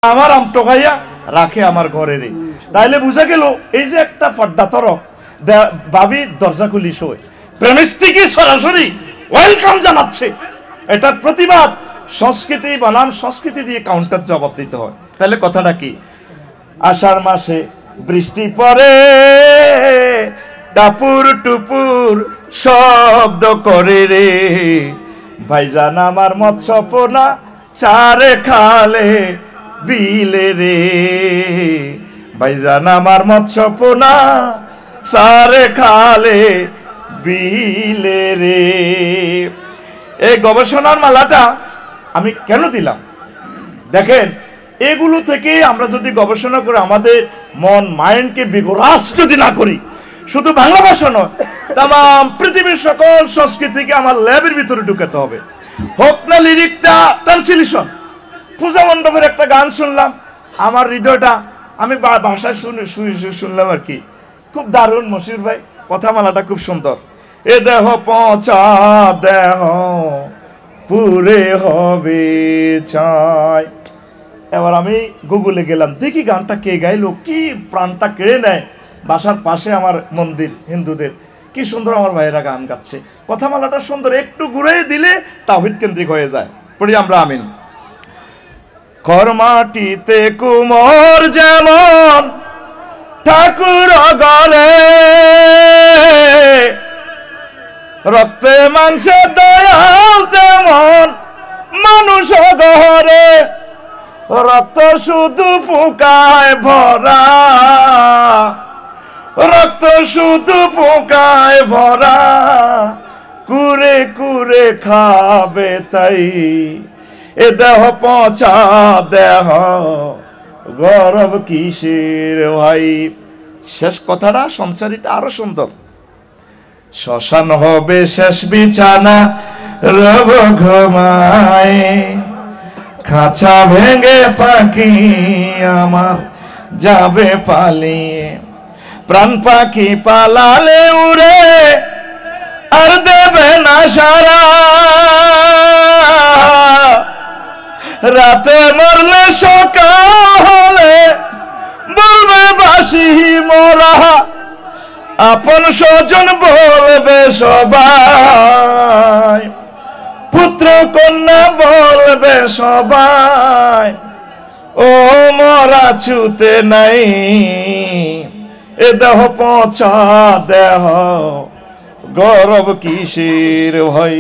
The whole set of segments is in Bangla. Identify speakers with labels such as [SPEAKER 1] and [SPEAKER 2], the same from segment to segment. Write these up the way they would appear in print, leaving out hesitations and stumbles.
[SPEAKER 1] আমার আম টোকাইয়া রাখে আমার ঘরে রে। তাইলে বুঝা গেল এই যে একটা পর্দা তরক ভাবি দরজা খুলি শোয়, প্রেমিস্ত্রীকে সরাসরি ওয়েলকাম জানাচ্ছে। এটার প্রতিবাদ সংস্কৃতি বানান সংস্কৃতি দিয়ে কাউন্টার জবাব দিতে হয়। তাহলে কথাটা কি? আষাঢ় মাসে বৃষ্টি পড়ে, টাপুর টুপুর শব্দ করে রে, ভাইজান আমার মৎস্য পোনা চারে খালে বিলে রে, ভাইজান আমার মৎস্য পোনা চারে খালে বিলে রে। এই গবেষণার মালাটা আমি কেন দিলাম দেখেন, এগুলো থেকে আমরা যদি গবেষণা করে আমাদের মন মাইন্ডকে বিগড়াস যদি না করি, শুধু বাংলা ভাষা নয়, তাম পৃথিবীর সকল সংস্কৃতিকে আমার ল্যাবের ভিতরে ঢুকাতে হবে। হোক না লিরিকটা ট্রান্সলেশন। পূজা মণ্ডপের একটা গান শুনলাম, আমার হৃদয়টা আমি ভাষায় শুনলাম আর কি, খুব দারুণ। মশির ভাই কথামালাটা খুব সুন্দর। এ দেহ পচা দেহ পুরে হবে চাই। এবার আমি গুগলে গেলাম, দেখি গানটা কে গাইলো, কি প্রাণটা কেড়ে নেয়। বাসার পাশে আমার মন্দির হিন্দুদের, কি সুন্দর আমার ভাইয়েরা গান গাচ্ছে। কথামালাটা সুন্দর, একটু ঘুরে দিলে তাওহীদ কেন্দ্রিক হয়ে যায়। পড়ি আমরা আমিন। খরমাটিতে কুমোর যেমন ঠাকুর গড়ে, রক্তে মাংসে দয়াল তেমন মানুষ গড়ে, রক্ত শুধু ফুকায় ভরা, রক্ত শুধু ফুকায় ভরা, কুরে কুরে খাবে তাই এ দেহ পচা দেহ গরব কিসের ভাই। শেষ কথাটা সংসারীটা আরো সুন্দর। শ্মশান হবে শেষ বিছানা রব ঘুমায়, খাঁচা ভেঙে পাখি আমার যাবে পালিয়ে, প্রাণ পাখি পালালে উড়ে আর দেবে না সারা, রাতে মরলে সকাল হলে বলবে বাসি মোরা, আপন স্বজন বলবে সবাই, পুত্র কন্যা বলবে সবাই, ও মরা ছুতে নাই এ দেহ পচা দেহ গৌরব কিসের ভাই।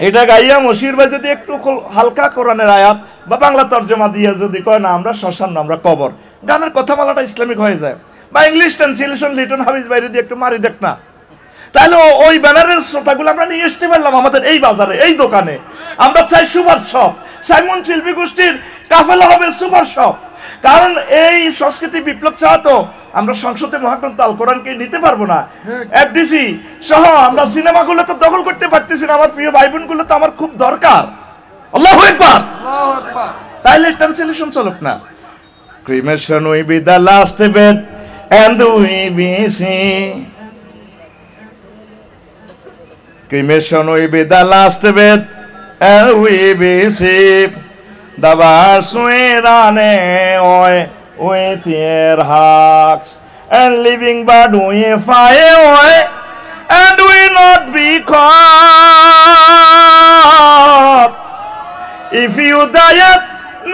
[SPEAKER 1] এটা গাইয়া মশির ভাই যদি একটু হালকা কোরআনের আয়াত বা বাংলা তর্জমা দিয়ে যদি কয় না আমরা শ্মশান না আমরা কবর, গানের কথামালাটা ইসলামিক হয়ে যায়। বা ইংলিশ ট্রান্সলেশন লিটন হাফিজ বাইরে দিয়ে একটু মারি দেখ না, তাহলে ওই ব্যানারের শ্রোতাগুলো আমরা নিয়ে আসতে পারলাম আমাদের এই বাজারে, এই দোকানে। আমরা চাই সুপার শপ, সাইমন শিল্পী গোষ্ঠীর কাফেলা হবে সুপার শপ। কারণ এই সংস্কৃতি বিপ্লব ছাড়া তো আমরা সংসদে মহাগ্রন্থ আল কোরআনকে নিতে পারবো না। এফডিসি সহ আমরা সিনেমাগুলো তো দখল করতে পারতেছি না। আমার প্রিয় ভাই বোনগুলো তো আমার খুব দরকার। আল্লাহু আকবার। তাইলে ট্রান্সলেশন চলুক না। Cremation will be the last bed and we be see. Cremation will be the last bed and we be see. The bars will run away with their hearts, and living but we fly away and we not be caught. If you die at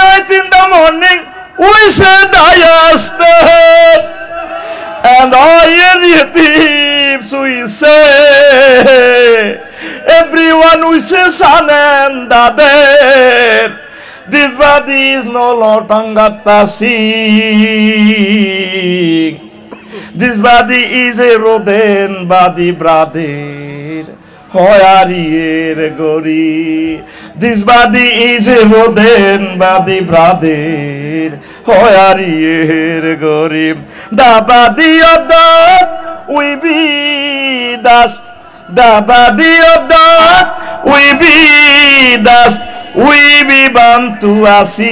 [SPEAKER 1] night in the morning, we say die dead, and all your thieves we say, everyone we say son and daughter. This body is no longer sing. This body is a rodent body, brother. Hoyarier gori. This body is a rodent body, brother. Hoyarier gori. The body of that we be dust. The body of that we be dust. We be bound to ashes.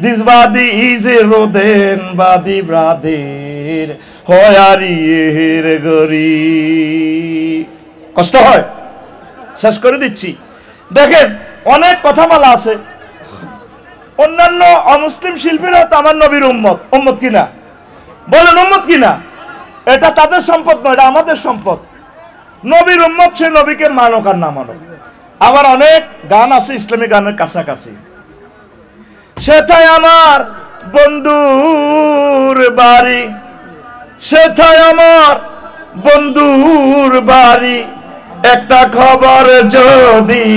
[SPEAKER 1] This body is a rodent body, brother. Hoyarier gori. কষ্ট হয়, শেষ করে দিচ্ছি। দেখেন অনেক কথামালা আছে, অন্যান্য অমুসলিম শিল্পীরা তো আমার নবীর উম্মত, উম্মত কিনা বলেন, উম্মত কিনা? এটা তাদের সম্পদ নয়, এটা আমাদের সম্পদ। নবীর উম্মত, সে নবীকে মানক আর না মানক। আবার অনেক গান আছে ইসলামী গানের কাছাকাছি, সেটাই আমার বন্ধুর বাড়ি, সেটাই আমার বন্ধুর বাড়ি, একটা খবর যদি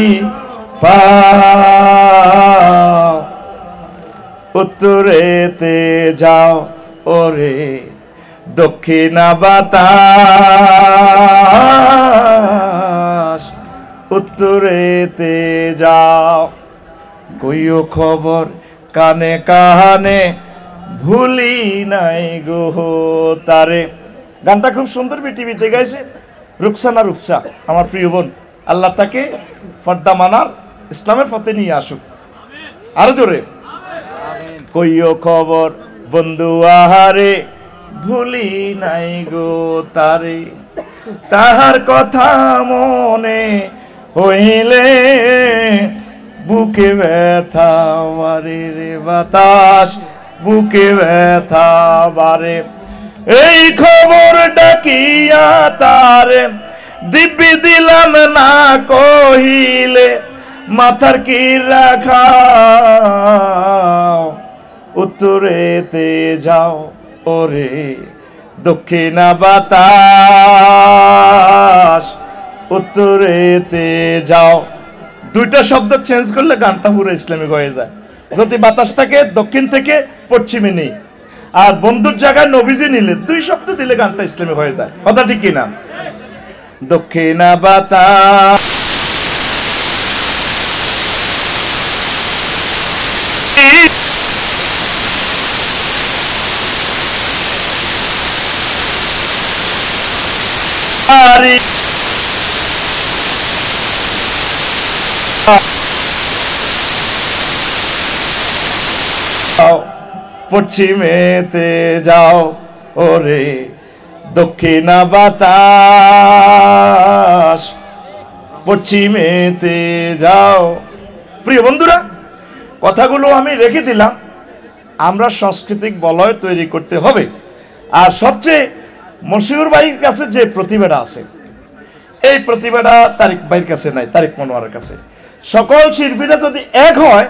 [SPEAKER 1] পাও উত্তরেতে যাও ওরে দক্ষিণা বাতাস, উত্তরেতে যাও কইও খবর কানে কানে ভুলি নাই গো তারে। গানটা খুব সুন্দর টিভিতে গাইছে রুকসানা রূপসা, আমার প্রিয় বোন। আল্লাহ তাকে ফর্দা মানার ইসলামের পথে নিয়ে আসুক। আরো জোরে, কইও খবর বন্ধু আহারে ভুলি নাই গো তারে, তাহার কথা মনে হইলে বুকে ব্যথা বারে রে বাতাস, বুকে ব্যথা বারে। এই খবর ডাকিয়া তারে দিব্যি দিলাম না কহিলে, মাথার কি রাখা উত্তরেতে যাও ওরে দক্ষিণা বাতাস, উত্তরেতে যাও। দুইটা শব্দ চেঞ্জ করলে গানটা পুরো ইসলামিক হয়ে যায়। যদি বাতাসটাকে দক্ষিণ থেকে পশ্চিমে নেই আর বন্ধুর জায়গায় নবীজি নিলে, দুই শব্দ দিলে গানটা ইসলামিক হয়ে যায়। কথা ঠিক কিনা? দক্ষিণা বাতাস পশ্চিমেতে যাও ওরে দক্ষিণা বাতাস, পশ্চিমেতে যাও। প্রিয় বন্ধুরা, কথাগুলো আমি রেখে দিলাম। আমরা সাংস্কৃতিক বলয় তৈরি করতে হবে। আর সবচেয়ে মশিউর ভাইয়ের কাছে যে প্রতিভাটা আছে, এই প্রতিভাটা তারিক ভাইয়ের কাছে নাই, তারিক মনোয়ারের কাছে। সকল শিল্পীরা যদি এক হয়,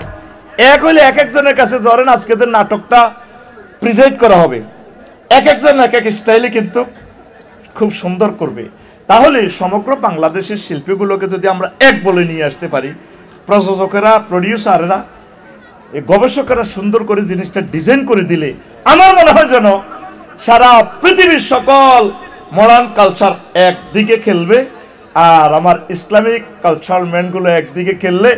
[SPEAKER 1] এক হইলে এক একজনের কাছে, ধরেন আজকে যে নাটকটা প্রেজেন্ট করা হবে, এক একজন এক এক স্টাইলে কিন্তু খুব সুন্দর করবে। তাহলে সমগ্র বাংলাদেশের শিল্পীগুলোকে যদি আমরা এক বলে নিয়ে আসতে পারি, প্রযোজকেরা, প্রডিউসাররা, গবেষকেরা সুন্দর করে জিনিসটা ডিজাইন করে দিলে, আমার মনে হয় যেন সারা পৃথিবীর সকল মডার্ন কালচার একদিকে খেলবে, আর আমার ইসলামিক কালচারাল ম্যানগুলো একদিকে খেললে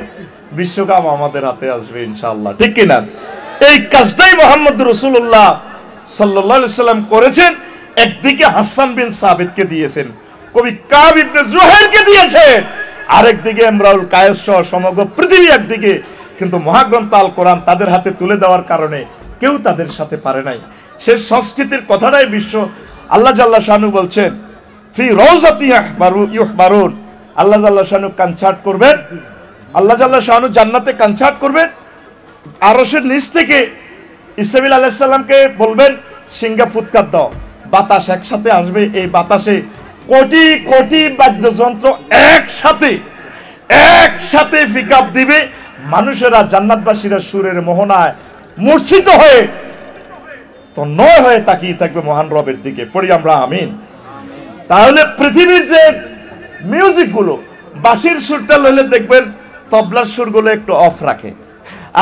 [SPEAKER 1] বিশ্বকাপ আমাদের হাতে আসবে ইনশাআল্লাহ। ঠিক কিনা? এই কাজটাই মোহাম্মদ রাসূলুল্লাহ সাল্লাল্লাহু আলাইহি সাল্লাম করেছেন। একদিকে হাসান বিন সাবিতকে দিয়েছেন, কবি কাব ইবনে জুহাইরকে দিয়েছেন, আরেকদিকে ইমরাউল কায়েস সহ সমগ্র পৃথিবী একদিকে। কিন্তু মহাগ্রন্থ আল কোরআন তাদের হাতে তুলে দেওয়ার কারণে কেউ তাদের সাথে পারে নাই। সে সংস্কৃতির কথাটাই বিশ্ব আল্লাহ জাল্লা শানু বলছেন, ফি রাউজাতি ইউহবারুন, আল্লাহ জাল্লা শানু কনসার্ট করবেন, আল্লাহ জাল্লা শানু জান্নাতে কনসার্ট করবেন। আরশের নিচ থেকে ইসরাফিল আলাইহিস সালামকে বলবেন সিংহা ফুৎকার দাও, বাতাস একসাথে আসবে। এই বাতাসে কোটি কোটি বাদ্যযন্ত্র একসাথে পিকআপ দিবে। মানুষেরা, জান্নাতবাসীরা সুরের মোহনায় মূর্ছিত হয়ে তন্ময় হয়ে তাকিয়ে থাকবে মহান রবের দিকে। পড়ি আমরা আমিন। তাহলে পৃথিবীর যে মিউজিকগুলো, বাঁশির সুরটা লইলে দেখবেন তবলার সুরগুলো একটু অফ রাখে,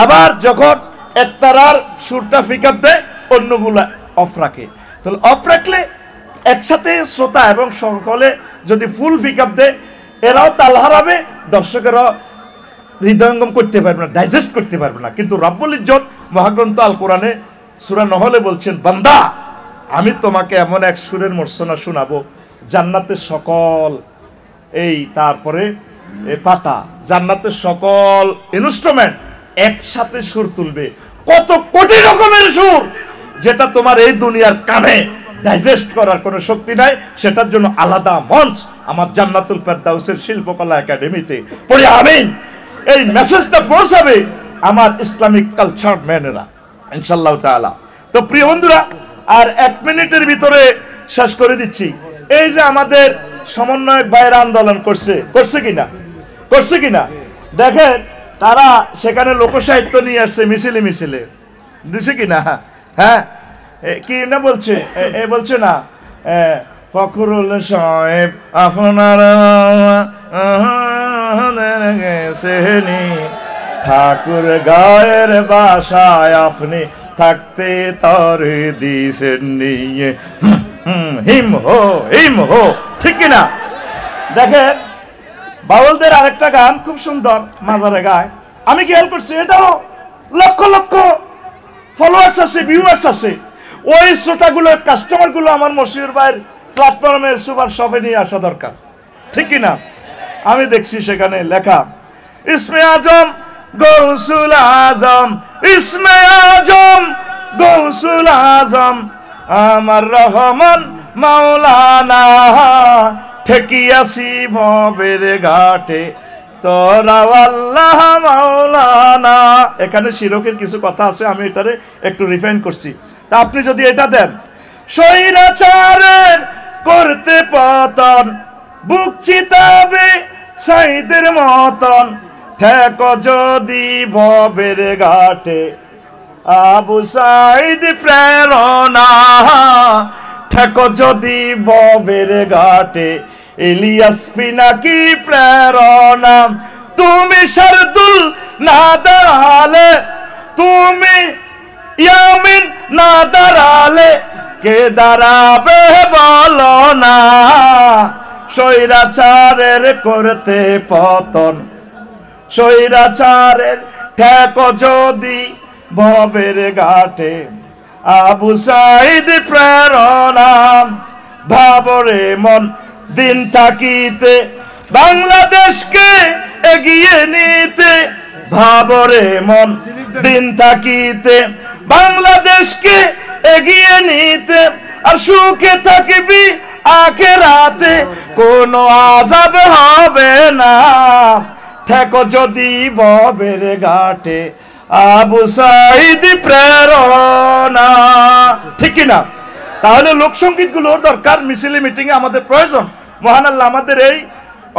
[SPEAKER 1] আবার যখন একতারার সুরটা পিকআপ দেয় অন্যগুলো অফ রাখে। তাহলে অফ রাখলে একসাথে শ্রোতা এবং সকলে যদি ফুল পিকআপ দেয়, এরাও তাল হারাবে, দর্শকেরাও হৃদয়ঙ্গম করতে পারবে না, ডাইজেস্ট করতে পারবে না। কিন্তু রব্বুল ইজ্জত মহাগ্রন্থ আল কোরআনে সূরা নহলে বলছেন, বান্দা আমি তোমাকে এমন এক সুরের মূর্ছনা শোনাবো, জান্নাতের সকল এই তারপরে পাতা, জান্নাতের সকল ইনস্ট্রুমেন্ট একসাথে সুর তুলবে, কত কোটি রকমের সুর, যেটা তোমার এই দুনিয়ার কানে ডাইজেস্ট করার কোনো শক্তি নাই। সেটার জন্য আলাদা মঞ্চ আমার জান্নাতুল ফেরদাউসের শিল্পকলা একাডেমিতে। পড়ি আমিন। এই মেসেজটা পৌঁছাবে আমার ইসলামিক কালচার মেনেরা ইনশাআল্লাহ তাআলা। তো প্রিয় বন্ধুরা, আর 1 মিনিটের ভিতরে শেষ করে দিচ্ছি। এই যে আমাদের সমন্বয়ক ভাইয়ের আন্দোলন করছে কিনা দেখেন, তারা সেখানে লোকসাহিত্য নিয়ে আসছে মিছিলে দিছে কিনা? হ্যাঁ, কি না বলছে, বলছে না ফখরুল সাহেব আপনার ঠাকুর গায়ের বাসায় আপনি থাকতে তরে দিছেন নিয়ে হিম হো, ঠিক কিনা? দেখেন, বাউলদের আরেকটা গান খুব সুন্দর মাজারে গায়, আমি খেয়াল করছি, এটাও লক্ষ লক্ষ ফলোয়ার্স আছে, ভিউয়ার্স আছে। ওই শ্রোতাগুলো, কাস্টমারগুলো আমার মশিউর ভাইয়ের প্ল্যাটফর্মের সুপার শপে নিয়ে আসা দরকার, ঠিক কিনা? আমি দেখছি সেখানে লেখা ইসমে আজম গৌসুল আজম, ইসমে আজম গৌসুল আজম আমার রহমান মাওলানা, ঠেকিয়াছি ভবের ঘাটে তোরা আল্লাহ মাওলানা। এখানে শিরকের কিছু কথা আছে, আমি এটারে একটু রিফাইন করছি। তা আপনি যদি এটা দেন, স্বৈরাচারের করতে পতন, বুক চিতাবে সাইদের মতন, ঠেক যদি ভবের ঘাটে আবু সাইদ প্রেরণা, ঠেক যদি ভবের ঘাটে ইলিয়াস পিনাকি প্রেরণা। তুমি শারদুল না দাঁড়ালে, তুমি ইয়ামিন না দাঁড়ালে কে দাঁড়াবে বলো না, স্বৈরাচারের করতে পতন, স্বৈরাচারের ঠেক যদি ভবের ঘাটে আবু সাইদ প্রেরণা। ভাবরে মন দিন থাকিতে বাংলাদেশকে এগিয়ে নিতে, ভাবরে মন দিন থাকিতে বাংলাদেশকে এগিয়ে নিতে, আর সুখে থাকবি আখিরাতে কোনো আযাব হবে না, ঠেক যদি ভবের ঘাটে আবু সাইদ প্রেরণা, ঠিক কিনা? তাহলে লোকসঙ্গীত গুলোর দরকার, মিছিলে মিটিং এ আমাদের প্রয়োজন। মহান আল্লাহ আমাদের এই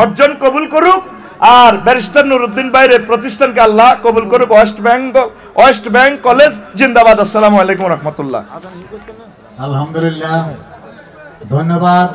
[SPEAKER 1] অর্জন কবুল করুক, আর ব্যারিস্টার নুরুদ্দিন ভাইয়ের প্রতিষ্ঠানকে আল্লাহ কবুল করুক। ওয়েস্ট ব্যাংক কলেজ জিন্দাবাদ। আসসালামু আলাইকুম রহমতুল্লাহ।
[SPEAKER 2] আলহামদুলিল্লাহ, ধন্যবাদ।